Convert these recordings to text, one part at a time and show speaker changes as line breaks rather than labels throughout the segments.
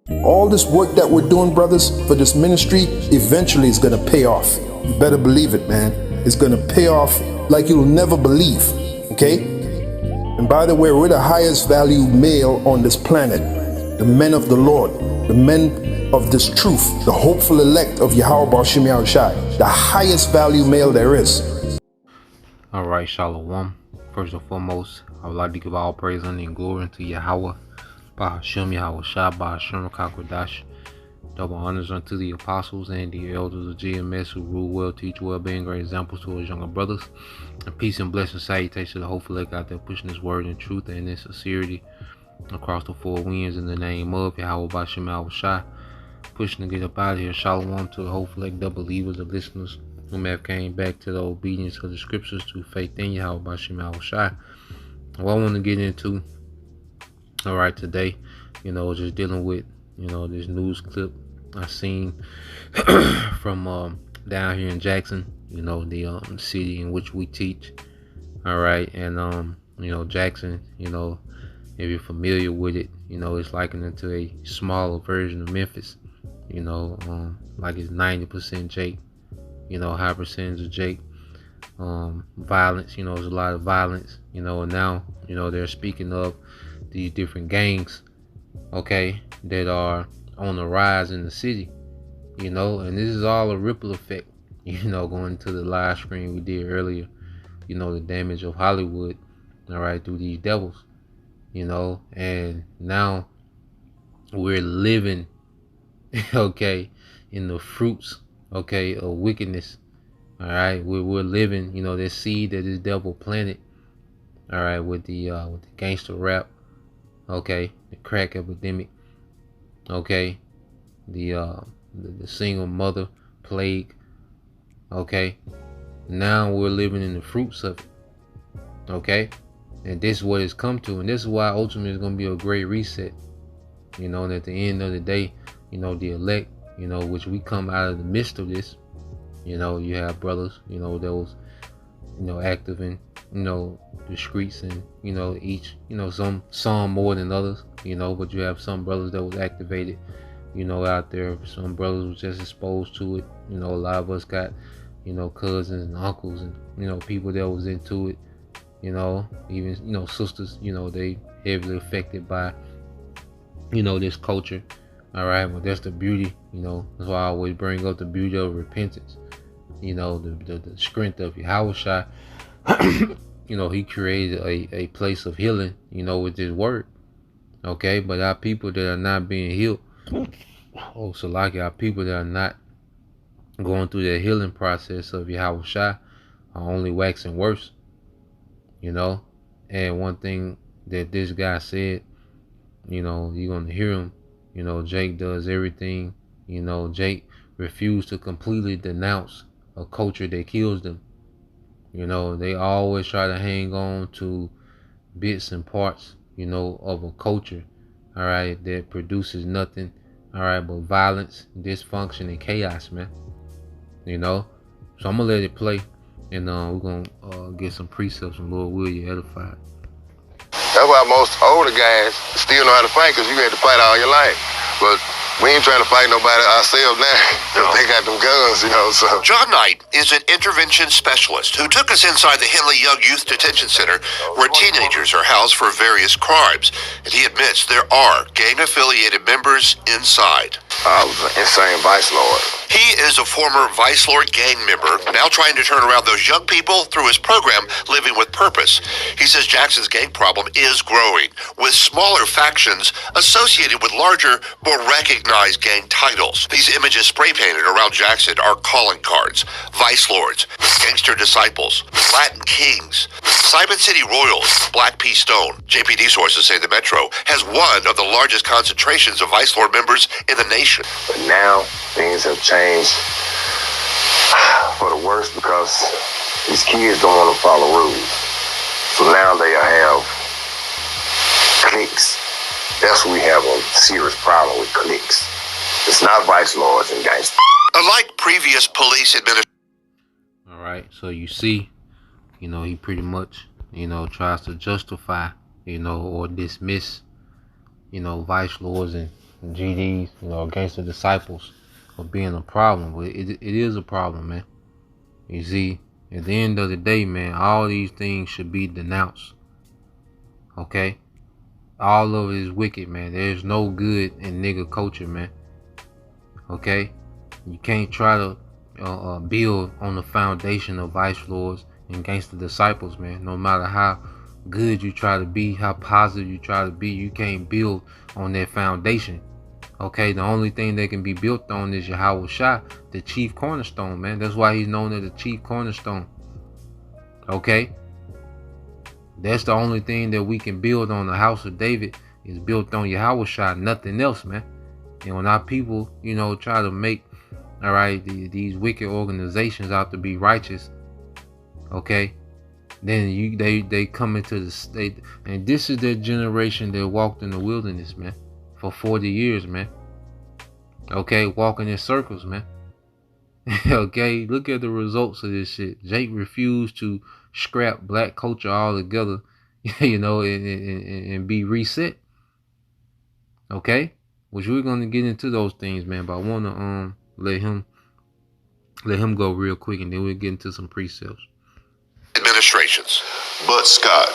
All this work that we're doing, brothers, for this ministry, eventually is gonna pay off. You better believe it, man. It's gonna pay off like you'll never believe, okay? And by the way, we're the highest value male on this planet. The men of the Lord, the men of this truth, the hopeful elect of Yahweh Bashim Yahushai, the highest value male there is.
All right, Shalom. First and foremost, I would like to give all praise, honor, and glory unto Yahweh, Bahashem Yahweh Shai, Bahashem Kakwadash. Double honors unto the apostles and the elders of GMS who rule well, teach well, being great examples to his younger brothers. And peace and blessing, salutation to the hopeful elect out there pushing his word in truth and in sincerity across the four winds in the name of Yahweh Bahashem Yahweh Shai. Pushing to get up out of here. Shalom to the hopeful elect, the believers, the listeners who may have came back to the obedience of the scriptures through faith in Yahweh Bahashem Yahweh Shai. What I want to get into, all right, today, just dealing with, this news clip I seen from down here in Jackson, the city in which we teach. All right, and Jackson, if you're familiar with it, it's likened into a smaller version of Memphis. Like it's 90% Jake, high percentage of Jake. Violence, there's a lot of violence, and now, they're speaking of these different gangs, okay, that are on the rise in the city, and this is all a ripple effect, going to the live stream we did earlier, the damage of Hollywood, all right, through these devils, and now we're living, okay, in the fruits, okay, of wickedness. All right, we're living, this seed that this devil planted. All right, with the gangster rap, okay, the crack epidemic, okay, the single mother plague, okay. Now we're living in the fruits of it, okay, and this is what it's come to, and this is why ultimately it's gonna be a great reset, and at the end of the day, the elect, which we come out of the midst of this. You have brothers, that was, active in, the streets, and, each, some more than others, but you have some brothers that was activated, out there. Some brothers was just exposed to it. A lot of us got, cousins and uncles and, people that was into it, even, sisters, they heavily affected by, this culture. All right, well, that's the beauty, that's why I always bring up the beauty of repentance. The strength of Yahweh Shai. He created a place of healing, with his word. Okay, but our people that are not being healed, so like our people that are not going through the healing process of Yahweh Shai are only waxing worse. And one thing that this guy said, you're gonna hear him. Jake does everything. Jake refused to completely denounce a culture that kills them. They always try to hang on to bits and parts, of a culture, all right, that produces nothing, all right, but violence, dysfunction, and chaos, man. So I'm gonna let it play, and we're gonna get some precepts from Lord Will you edified.
That's why most older guys still know how to fight, because you had to fight all your life. But we ain't trying to fight nobody ourselves now. No. They got them guns, so.
John Knight is an intervention specialist who took us inside the Henley Young Youth Detention Center, where teenagers are housed for various crimes. And he admits there are gang-affiliated members inside.
I was an insane vice lord.
He is a former Vice Lord gang member, now trying to turn around those young people through his program, Living with Purpose. He says Jackson's gang problem is growing, with smaller factions associated with larger, more recognized gang titles. These images spray-painted around Jackson are calling cards: Vice Lords, Gangster Disciples, Latin Kings, Simon City Royals, Black P. Stone. JPD sources say the Metro has one of the largest concentrations of Vice Lord members in the nation.
But now things have changed for the worse, because these kids don't want to follow rules. So now they have cliques. That's what we have a serious problem with, cliques. It's not vice lords and gangsters.
Unlike previous police administrations.
All right, so you see, he pretty much, tries to justify, or dismiss, vice lords and GDs, against the disciples of being a problem. But it is a problem, man. You see, at the end of the day, man, all these things should be denounced. Okay? All of it is wicked, man. There's no good in nigga culture, man. Okay? You can't try to build on the foundation of vice lords and gangster disciples, man. No matter how good you try to be, how positive you try to be, you can't build on that foundation. Okay, the only thing that can be built on is Yahweh Shah, the chief cornerstone, man. That's why he's known as the chief cornerstone. Okay? That's the only thing that we can build on. The house of David is built on Yahweh Shah, nothing else, man. And when our people, try to make, all right, these wicked organizations out to be righteous, okay, then they come into the state. And this is the generation that walked in the wilderness, man, for 40 years, man. Okay, walking in circles, man. Okay, look at the results of this shit. Jake refused to scrap black culture altogether, and be reset. Okay, which we're gonna get into those things, man. But I wanna let him go real quick, and then we'll get into some precepts.
Administrations.
But Scott,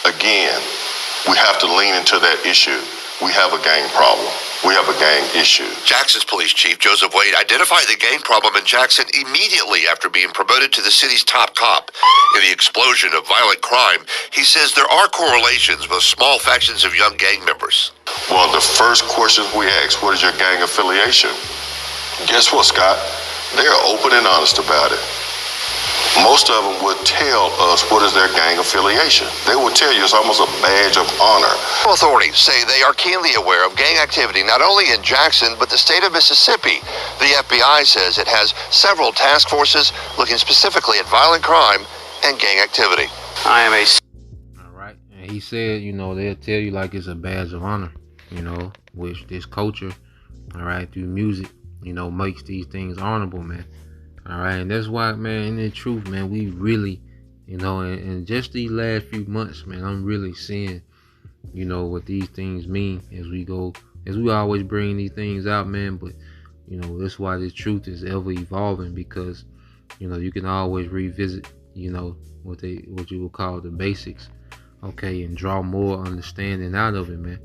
again, we have to lean into that issue. We have a gang problem. We have a gang issue.
Jackson's police chief, Joseph Wade, identified the gang problem in Jackson immediately after being promoted to the city's top cop. In the explosion of violent crime, he says there are correlations with small factions of young gang members.
Well, the first questions we ask, what is your gang affiliation? Guess what, Scott? They're open and honest about it. Most of them would tell us what is their gang affiliation. They would tell you it's almost a badge of honor.
Authorities say they are keenly aware of gang activity not only in Jackson, but the state of Mississippi. The FBI says it has several task forces looking specifically at violent crime and gang activity.
All right. And he said, they'll tell you like it's a badge of honor, which this culture, all right, through music, makes these things honorable, man. All right, and that's why, man, in the truth, man, we really, and just these last few months, man, I'm really seeing, what these things mean as we always bring these things out, man. But, that's why the truth is ever evolving, because, you can always revisit, what you would call the basics, okay, and draw more understanding out of it, man.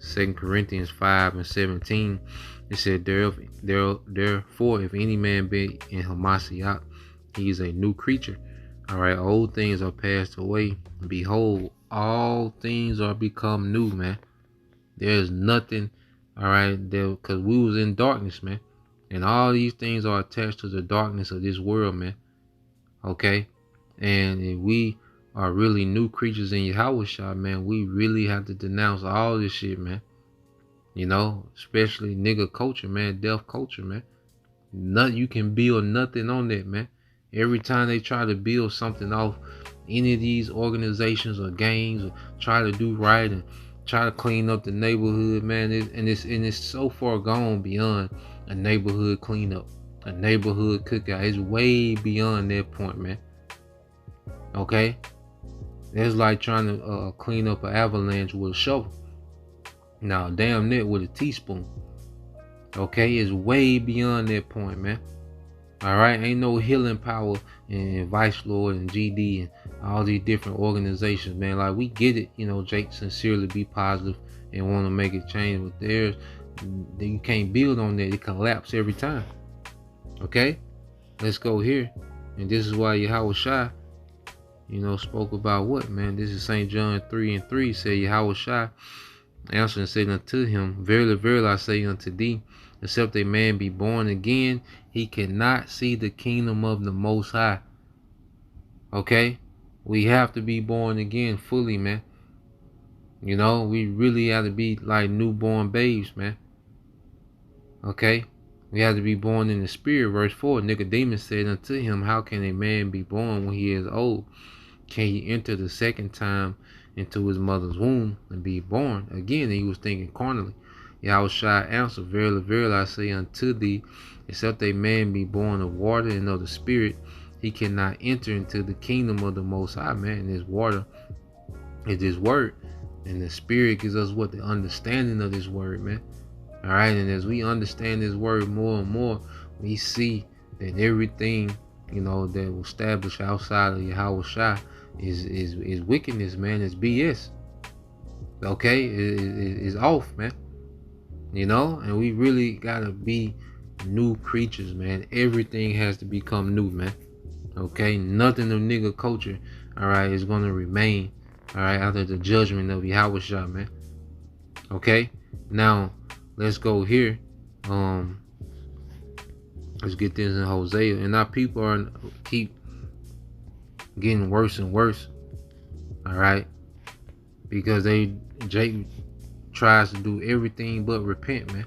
2 Corinthians 5:17. It said, therefore, if any man be in Hamashiach, he is a new creature. All right, old things are passed away. Behold, all things are become new, man. There's nothing, all right, because we was in darkness, man. And all these things are attached to the darkness of this world, man. Okay? And if we are really new creatures in Yahweh Shah, man, we really have to denounce all this shit, man. Especially nigga culture, man, deaf culture, man. You can build nothing on that, man. Every time they try to build something off any of these organizations or gangs, or try to do right and try to clean up the neighborhood, man, it's so far gone beyond a neighborhood cleanup, a neighborhood cookout. It's way beyond that point, man. Okay, that's like trying to clean up an avalanche with a shovel. Now, damn near with a teaspoon. Okay, it's way beyond that point, man. All right, ain't no healing power in Vice Lord and GD and all these different organizations, man. Like, we get it, Jake sincerely be positive and want to make it change, but you can't build on that. It collapse every time. Okay, let's go here, and this is why Yahweh Shai, spoke about what, man? This is St. John 3:3. Say Yahweh Shai answered and said unto him, verily, verily, I say unto thee, except a man be born again, he cannot see the kingdom of the Most High. Okay? We have to be born again fully, man. We really have to be like newborn babes, man. Okay? We have to be born in the spirit. Verse 4, Nicodemus said unto him, how can a man be born when he is old? Can he enter the second time into his mother's womb and be born? Again, he was thinking carnally. Yahweh Shai answered, verily, verily, I say unto thee, except a man be born of water and of the spirit, he cannot enter into the kingdom of the Most High, man. And this water is this word. And the spirit gives us what? The understanding of this word, man. All right, and as we understand this word more and more, we see that everything, that was established outside of Yahweh Shai is wickedness, man. It's BS. Okay, is off, man. And we really gotta be new creatures, man. Everything has to become new, man. Okay, nothing of nigga culture, all right, is gonna remain, all right, after the judgment of Yahweh Shai, man. Okay, now let's go here. Let's get this in Hosea, and our people are keep getting worse and worse, all right, because Jake tries to do everything but repent, man.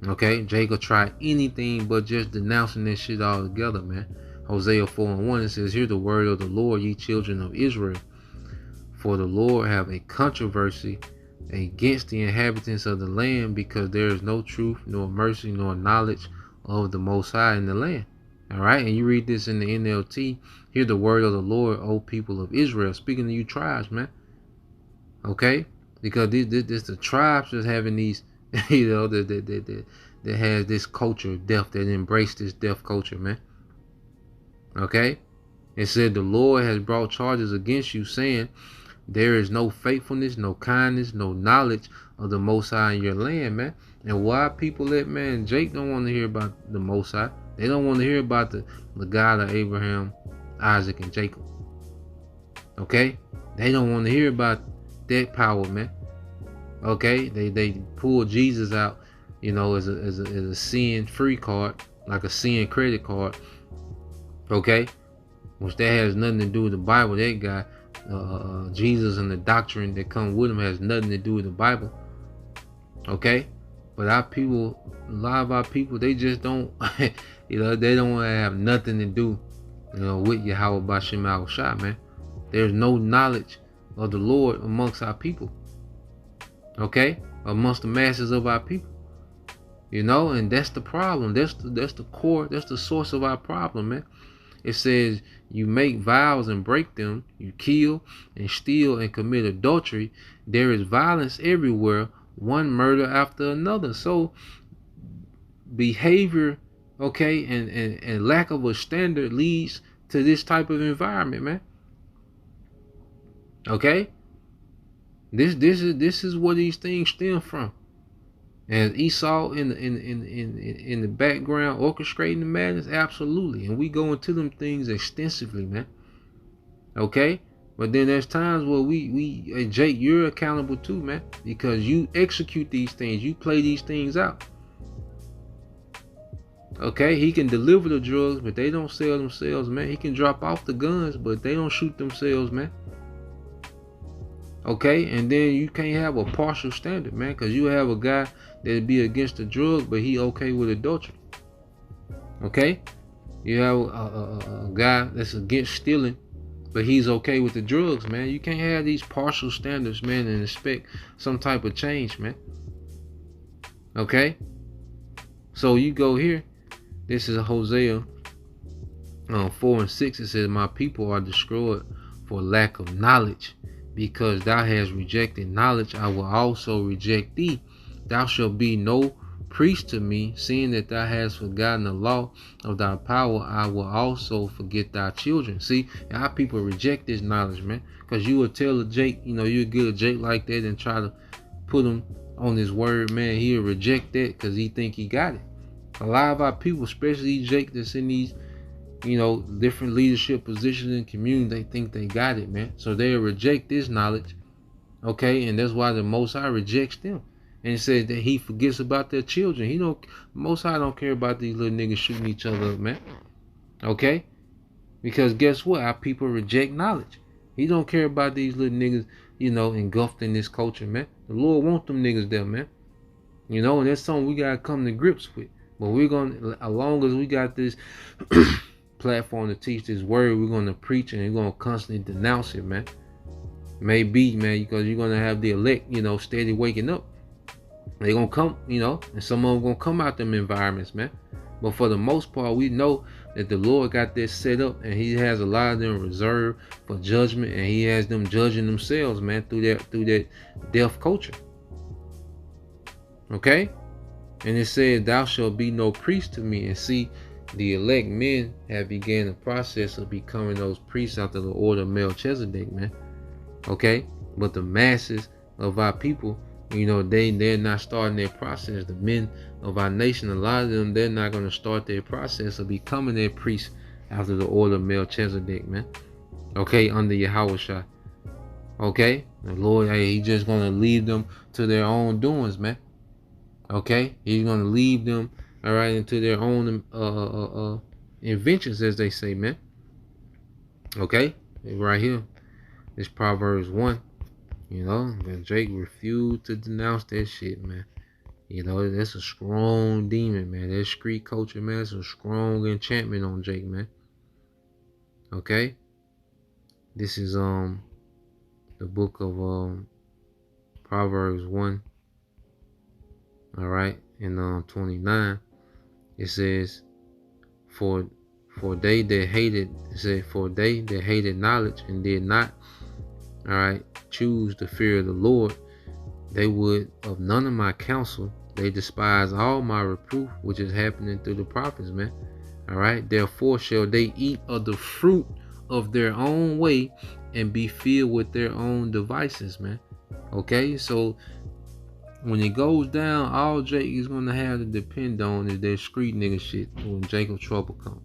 Okay, Jake will try anything but just denouncing this shit altogether, man. Hosea 4:1, it says, "Hear the word of the Lord, ye children of Israel. For the Lord have a controversy against the inhabitants of the land, because there is no truth, nor mercy, nor knowledge of the Most High in the land." All right, and you read this in the NLT, "Hear the word of the Lord, O people of Israel," speaking to you tribes, man. Okay, because this the tribes that's having these, that has this culture of death, that embrace this death culture, man. Okay, it said, "The Lord has brought charges against you, saying, there is no faithfulness, no kindness, no knowledge of the Most High in your land," man. And why people man, Jake don't want to hear about the Most High. They don't want to hear about the God of Abraham, Isaac, and Jacob. Okay, they don't want to hear about that power, man. Okay, they pull Jesus out, as a sin-free card, like a sin credit card. Okay, which that has nothing to do with the Bible. That guy, Jesus, and the doctrine that come with him has nothing to do with the Bible. Okay, but our people, a lot of our people, they just don't, they don't want to have nothing to do, with Yahweh Bashem Al-Shai, man. There's no knowledge of the Lord amongst our people. Okay, amongst the masses of our people. And that's the problem. That's the core. That's the source of our problem, man. It says, you make vows and break them, you kill and steal and commit adultery. There is violence everywhere, one murder after another. So behavior, okay, and lack of a standard leads to this type of environment, man. Okay? This is where these things stem from. And Esau in the background orchestrating the madness, absolutely. And we go into them things extensively, man. Okay? But then there's times where we Jake, you're accountable too, man. Because you execute these things. You play these things out. Okay? He can deliver the drugs, but they don't sell themselves, man. He can drop off the guns, but they don't shoot themselves, man. Okay, and then you can't have a partial standard, man, because you have a guy that'd be against the drug, but he okay with adultery. Okay, you have a guy that's against stealing, but he's okay with the drugs, man. You can't have these partial standards, man, and expect some type of change, man. Okay, so you go here. This is Hosea 4:6. It says, "My people are destroyed for lack of knowledge. Because thou hast rejected knowledge, I will also reject thee. Thou shalt be no priest to me, seeing that thou hast forgotten the law of thy power. I will also forget thy children." See, our people reject this knowledge, man. Because you will tell a Jake, you get a Jake like that and try to put him on his word, man. He'll reject that because he think he got it. A lot of our people, especially Jake that's in these, different leadership positions in community, they think they got it, man. So they'll reject this knowledge, okay? And that's why the Most High rejects them. And it says that he forgets about their children. Most High don't care about these little niggas shooting each other up, man. Okay? Because guess what? Our people reject knowledge. He don't care about these little niggas, engulfed in this culture, man. The Lord wants them niggas there, man. And that's something we gotta come to grips with. But we're gonna, as long as we got this platform to teach this word, we're gonna preach and we're gonna constantly denounce it, man. Maybe, man, because you're gonna have the elect, steady waking up. They're gonna come, and some of them gonna come out them environments, man. But for the most part, we know that the Lord got this set up, and He has a lot of them reserved for judgment, and He has them judging themselves, man, through that deaf culture. Okay? And it says, thou shalt be no priest to me. And see, the elect men have began the process of becoming those priests after the order of Melchizedek, man. Okay? But the masses of our people, they're not starting their process. The men of our nation, a lot of them, they're not going to start their process of becoming their priests after the order of Melchizedek, man. Okay? Under Yahushua. Okay? The Lord, hey, He's just going to leave them to their own doings, man. Okay, He's gonna leave them, all right, into their own inventions, as they say, man. Okay, right here, it's Proverbs 1. That Jake refused to denounce that shit, man. That's a strong demon, man. That street culture, man, it's a strong enchantment on Jake, man. Okay, this is the book of Proverbs 1. All right, in 29, it says, for they that hated, it said, for they that hated knowledge and did not, all right, choose the fear of the Lord, they would of none of my counsel. They despise all my reproof, which is happening through the prophets, man. All right, therefore shall they eat of the fruit of their own way and be filled with their own devices, man. Okay, so when it goes down, all Jake is gonna have to depend on is that street nigga shit when Jacob trouble come.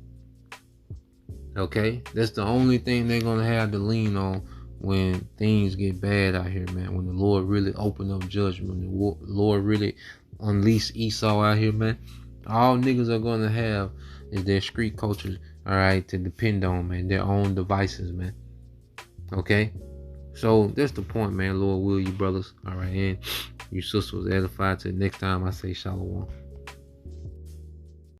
Okay, that's the only thing they're gonna have to lean on when things get bad out here, man. When the Lord really open up judgment, when the Lord really unleash Esau out here, man. All niggas are gonna have is their street culture, all right, to depend on, man. Their own devices, man. Okay, so that's the point, man. Lord will you brothers, all right, and you sisters edified. Till next time I say shalom.